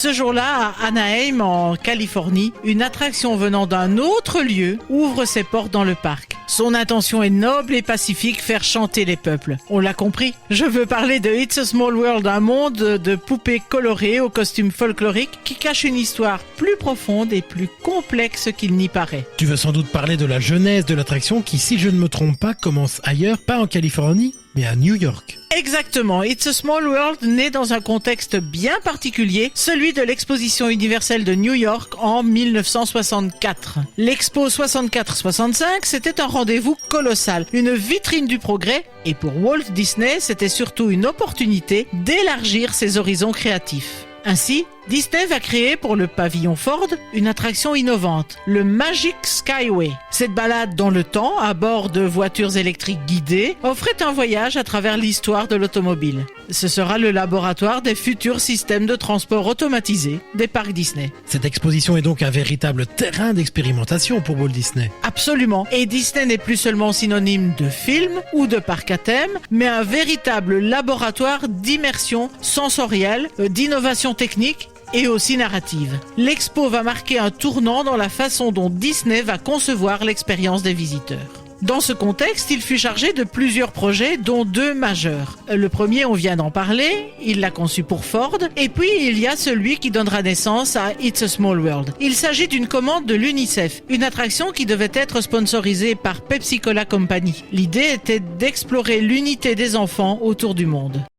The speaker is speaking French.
Ce jour-là, à Anaheim, en Californie, une attraction venant d'un autre lieu ouvre ses portes dans le parc. Son intention est noble et pacifique, faire chanter les peuples. On l'a compris. Je veux parler de It's a Small World, un monde de poupées colorées aux costumes folkloriques qui cache une histoire plus profonde et plus complexe qu'il n'y paraît. Tu veux sans doute parler de la genèse de l'attraction qui, si je ne me trompe pas, commence ailleurs, pas en Californie, mais à New York. Exactement. It's a Small World naît dans un contexte bien particulier, celui de l'exposition universelle de New York en 1964. L'Expo 64-65, c'était un rendez-vous colossal, une vitrine du progrès, et pour Walt Disney, c'était surtout une opportunité d'élargir ses horizons créatifs. Ainsi, Disney va créer pour le pavillon Ford une attraction innovante, le Magic Skyway. Cette balade dans le temps, à bord de voitures électriques guidées, offrait un voyage à travers l'histoire de l'automobile. Ce sera le laboratoire des futurs systèmes de transport automatisés des parcs Disney. Cette exposition est donc un véritable terrain d'expérimentation pour Walt Disney. Absolument. Et Disney n'est plus seulement synonyme de film ou de parc à thème, mais un véritable laboratoire d'immersion sensorielle, d'innovation technique et aussi narrative. L'expo va marquer un tournant dans la façon dont Disney va concevoir l'expérience des visiteurs. Dans ce contexte, il fut chargé de plusieurs projets, dont 2 majeurs. Le premier, on vient d'en parler, il l'a conçu pour Ford, et puis il y a celui qui donnera naissance à It's a Small World. Il s'agit d'une commande de l'UNICEF, une attraction qui devait être sponsorisée par Pepsi Cola Company. L'idée était d'explorer l'unité des enfants autour du monde.